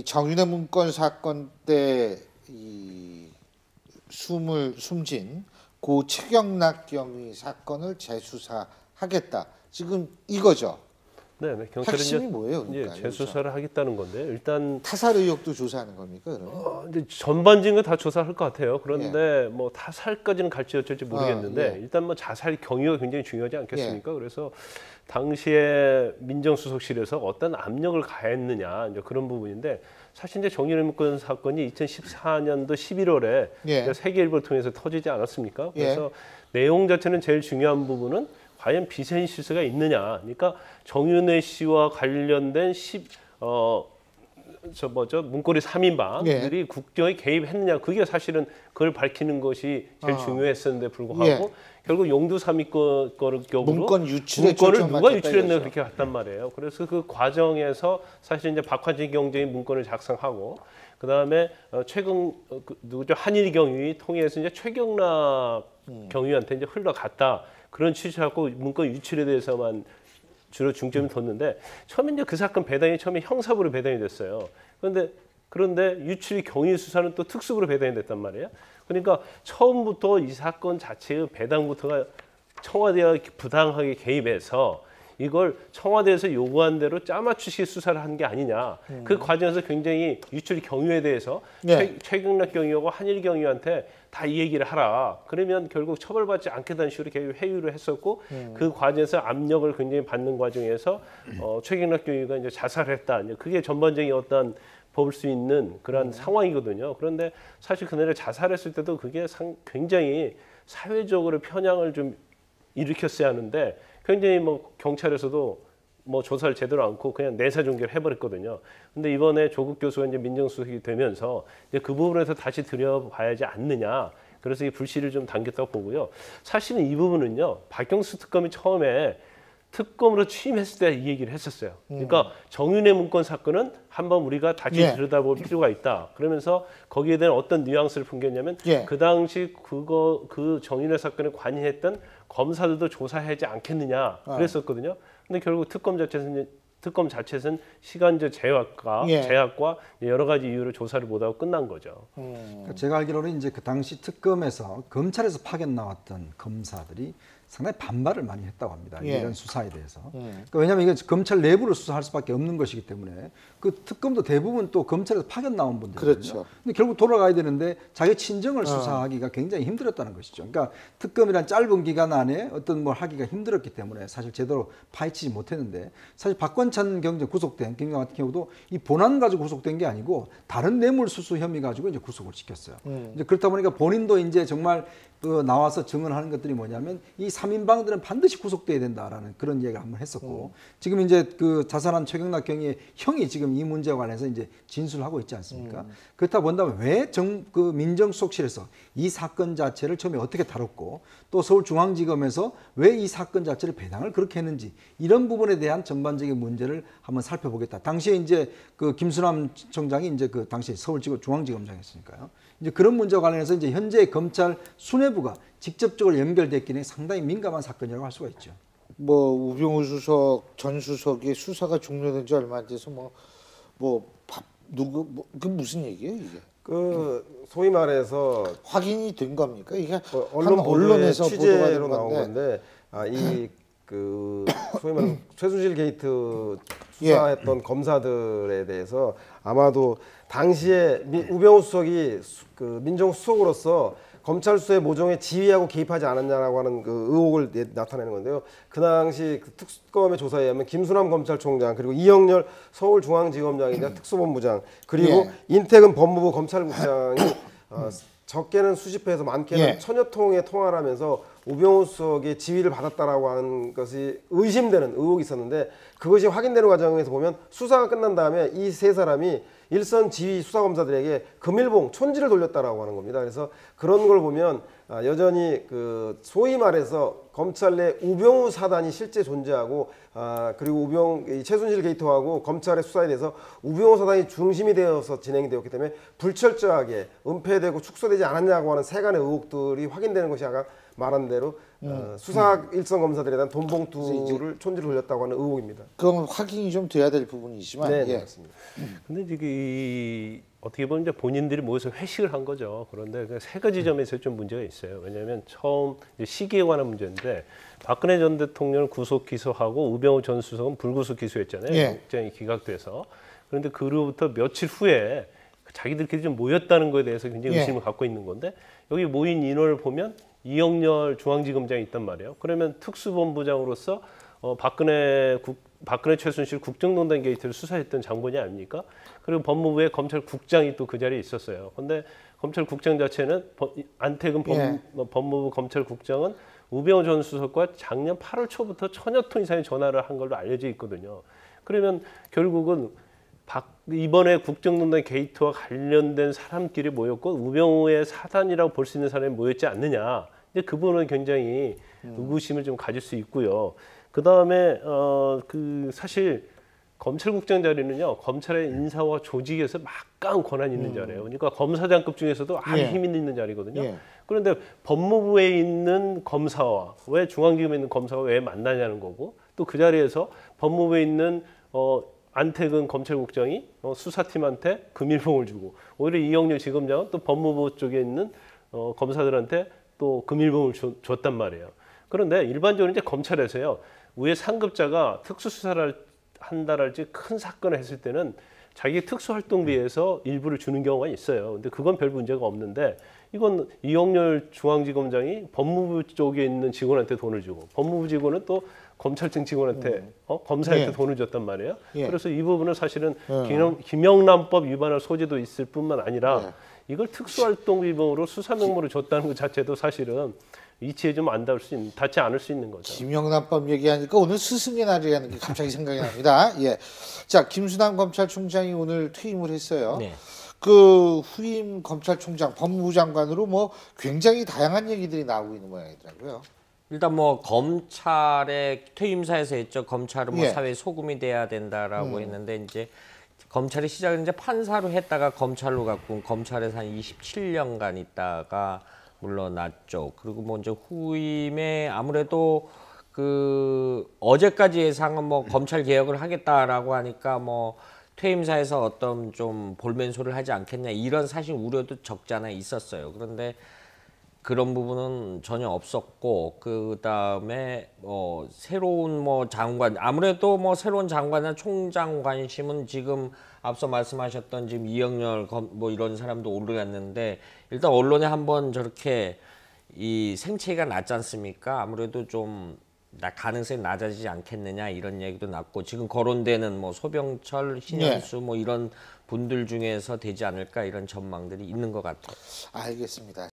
이 정윤회 문건 사건 때 이 숨진 고 최경락 경위 사건을 재수사하겠다. 지금 이거죠. 네, 경찰이 핵심이 뭐예요? 그러니까 재수사를 하겠다는 건데 일단 타살 의혹도 조사하는 겁니까? 그러면? 이제 전반적인 거 다 조사할 것 같아요. 그런데 뭐 타살까지는 갈지 어쩔지 모르겠는데 일단 뭐 자살 경위가 굉장히 중요하지 않겠습니까? 그래서 당시에 민정수석실에서 어떤 압력을 가했느냐 이제 그런 부분인데 사실 이제 정윤회 문건 사건이 2014년도 11월에 세계일보를 통해서 터지지 않았습니까? 그래서 내용 자체는 제일 중요한 부분은 과연 비선 실세가 있느냐. 그러니까 정윤회 씨와 관련된 문고리 3인방들이 국정에 개입했느냐. 그게 사실은 그걸 밝히는 것이 제일 중요했었는데 불구하고 결국 용두 3위 거를 문건 유출에 문건을 누가 유출했나 그렇게 갔단 말이에요. 그래서 그 과정에서 사실 이제 박환진 경정이 문건을 작성하고 그 다음에 최근 누구죠 한일 경위 통해서 이제 최경락 경위한테 이제 흘러갔다. 그런 취지하고 문건 유출에 대해서만 주로 중점을 뒀는데 처음에 이제 그 사건 배당이 처음에 형사부로 배당이 됐어요. 그런데 유출이 경위 수사는 또 특수부로 배당이 됐단 말이에요. 그러니까 처음부터 이 사건 자체의 배당부터가 청와대가 부당하게 개입해서 이걸 청와대에서 요구한 대로 짜맞추식 수사를 한 게 아니냐. 그 과정에서 굉장히 유출 경위에 대해서 최경락 경위하고 한일 경위한테 다 이 얘기를 하라. 그러면 결국 처벌받지 않겠다는 식으로 회유를 했었고 그 과정에서 압력을 굉장히 받는 과정에서 최경락 경위가 이제 자살했다. 이제 그게 전반적인 어떤 볼 수 있는 그런 상황이거든요. 그런데 사실 그날에 자살했을 때도 그게 굉장히 사회적으로 편향을 좀 일으켰어야 하는데 굉장히 뭐 경찰에서도 뭐 조사를 제대로 않고 그냥 내사 종결 해버렸거든요. 근데 이번에 조국 교수가 이제 민정수석이 되면서 이제 그 부분에서 다시 들여봐야지 않느냐. 그래서 이 불씨를 좀 당겼다고 보고요. 사실은 이 부분은요. 박경수 특검이 처음에 특검으로 취임했을 때 이 얘기를 했었어요. 그러니까 정윤회 문건 사건은 한번 우리가 다시 들여다볼 필요가 있다. 그러면서 거기에 대한 어떤 뉘앙스를 풍겼냐면 그 당시 그 정윤회 사건에 관여했던 검사들도 조사하지 않겠느냐 그랬었거든요. 근데 결국 특검 자체는 시간적 제약과 여러 가지 이유로 조사를 못하고 끝난 거죠. 그러니까 제가 알기로는 이제 그 당시 특검에서 검찰에서 파견 나왔던 검사들이 상당히 반발을 많이 했다고 합니다. 이런 수사에 대해서. 그러니까 왜냐하면 이게 검찰 내부를 수사할 수밖에 없는 것이기 때문에 그 특검도 대부분 또 검찰에서 파견 나온 분들이거든요. 그렇죠. 근데 결국 돌아가야 되는데 자기 친정을 수사하기가 굉장히 힘들었다는 것이죠. 그러니까 특검이란 짧은 기간 안에 어떤 뭘 하기가 힘들었기 때문에 사실 제대로 파헤치지 못했는데 사실 박건찬 경정 구속된 경우 같은 경우도 이 본안 가지고 구속된 게 아니고 다른 뇌물수수 혐의 가지고 이제 구속을 시켰어요. 이제 그렇다 보니까 본인도 이제 정말 나와서 증언하는 것들이 뭐냐면 이 3인방들은 반드시 구속돼야 된다라는 그런 얘기를 한번 했었고 지금 이제 그 자살한 최경락 경위의 형이 지금 이 문제와 관해서 이제 진술하고 있지 않습니까? 그렇다 본다면 왜 그 민정수석실에서 이 사건 자체를 처음에 어떻게 다뤘고 또 서울중앙지검에서 왜 이 사건 자체를 배당을 그렇게 했는지 이런 부분에 대한 전반적인 문제를 한번 살펴보겠다. 당시에 이제 그 김수남 청장이 이제 그 당시 서울중앙지검장이었으니까요. 이제 그런 문제와 관련해서 이제 현재 검찰 수뇌부가 직접적으로 연결됐기는 상당히 민감한 사건이라고 할 수가 있죠. 뭐 우병우 수석 전 수석의 수사가 종료된 지 얼마 안 돼서 그 무슨 얘기예요 이게? 그 소위 말해서 확인이 된 겁니까? 이게 언론에서 취재로 나온 건데 그 소위 말해서 최순실 게이트 수사했던 검사들에 대해서 아마도 당시에 우병우 수석이 그 민정수석으로서 검찰 수사의 모종에 지휘하고 개입하지 않았냐라고 하는 그 의혹을 나타내는 건데요. 그 당시 그 특검의 조사에 의하면 김수남 검찰총장 그리고 이영렬 서울중앙지검장이자 특수본부장 그리고 인태근 법무부 검찰국장이 적게는 수십 회에서 많게는 천여 통의 통화를 하면서 우병우 수석의 지휘를 받았다라고 하는 것이 의심되는 의혹이 있었는데 그것이 확인되는 과정에서 보면 수사가 끝난 다음에 이 세 사람이 일선 지휘 수사검사들에게 금일봉 촌지를 돌렸다라고 하는 겁니다. 그래서 그런 걸 보면 여전히 그 소위 말해서 검찰 내 우병우 사단이 실제 존재하고 그리고 최순실 게이트하고 검찰의 수사에 대해서 우병우 사단이 중심이 되어서 진행이 되었기 때문에 불철저하게 은폐되고 축소되지 않았냐고 하는 세간의 의혹들이 확인되는 것이 말한 대로 수사 일선 검사들에 대한 돈 봉투를 촌지를 돌렸다고 하는 의혹입니다. 그건 확인이 좀 돼야 될 부분이지만 네, 예. 맞습니다. 근데 이게 어떻게 보면 이제 본인들이 모여서 회식을 한 거죠. 그런데 그 세 가지 점에서 좀 문제가 있어요. 왜냐하면 처음 이제 시기에 관한 문제인데 박근혜 전 대통령을 구속 기소하고 우병우 전 수석은 불구속 기소했잖아요. 예. 영장이 기각돼서. 그런데 그로부터 며칠 후에 자기들끼리 좀 모였다는 거에 대해서 굉장히 예. 의심을 갖고 있는 건데 여기 모인 인원을 보면 이영렬 중앙지검장이 있단 말이에요. 그러면 특수본부장으로서 박근혜 최순실 국정농단 게이트를 수사했던 장본이 아닙니까? 그리고 법무부의 검찰국장이 또 그 자리에 있었어요. 그런데 검찰국장 자체는 안태근 예. 법무부 검찰국장은 우병우 전 수석과 작년 8월 초부터 천여 통 이상의 전화를 한 걸로 알려져 있거든요. 그러면 결국은 이번에 국정농단 게이트와 관련된 사람끼리 모였고 우병우의 사단이라고 볼 수 있는 사람이 모였지 않느냐. 근데 그분은 굉장히 의구심을 좀 가질 수 있고요. 그 다음에 사실 검찰국장 자리는요 검찰의 인사와 조직에서 막강한 권한이 있는 자리예요. 그러니까 검사장급 중에서도 아주 예. 힘 있는 자리거든요. 예. 그런데 법무부에 있는 검사와 왜 중앙지검에 있는 검사와 왜 만나냐는 거고 또 그 자리에서 법무부에 있는 안태근 검찰국장이 수사팀한테 금일봉을 주고 오히려 이영렬 지검장은 또 법무부 쪽에 있는 검사들한테 또 금일봉을 줬단 말이에요. 그런데 일반적으로 이제 검찰에서요 위에 상급자가 특수수사를 한다랄지 큰 사건을 했을 때는 자기 특수활동비에서 일부를 주는 경우가 있어요. 근데 그건 별 문제가 없는데 이건 이영렬 중앙지검장이 법무부 쪽에 있는 직원한테 돈을 주고 법무부 직원은 또 검찰청 직원한테 검사한테 예. 돈을 줬단 말이에요. 예. 그래서 이 부분은 사실은 김영란법 위반할 소지도 있을 뿐만 아니라 이걸 특수활동비범으로 수사 명목으로 줬다는 것 자체도 사실은 이치에 좀 안 닿지 않을 수 있는 거죠. 김영란법 얘기하니까 오늘 스승의 날이라는 게 갑자기 생각이 납니다. 예. 자, 김수남 검찰총장이 오늘 퇴임을 했어요. 네. 그 후임 검찰총장, 법무부 장관으로 뭐 굉장히 다양한 얘기들이 나오고 있는 모양이더라고요. 일단 뭐 검찰의 퇴임사에서 했죠. 검찰은 뭐 예. 사회 소금이 돼야 된다라고 했는데 이제 검찰의 시작은 이제 판사로 했다가 검찰로 갔고 검찰에서 한 27년간 있다가 물러났죠. 그리고 뭐 이제 후임에 아무래도 그 어제까지 예상은 뭐 검찰 개혁을 하겠다라고 하니까 뭐 퇴임사에서 어떤 좀 볼멘소를 하지 않겠냐 이런 사실 우려도 적지 않아 있었어요. 그런데 그런 부분은 전혀 없었고 그 다음에 새로운 뭐 장관 아무래도 뭐 새로운 장관이나 총장 관심은 지금 앞서 말씀하셨던 지금 이영렬 뭐 이런 사람도 오르갔는데 일단 언론에 한번 저렇게 이 생체가 낮지 않습니까? 아무래도 좀 가능성이 낮아지지 않겠느냐 이런 얘기도 났고 지금 거론되는 뭐 소병철, 신현수 뭐 이런 분들 중에서 되지 않을까 이런 전망들이 있는 것 같아요. 알겠습니다.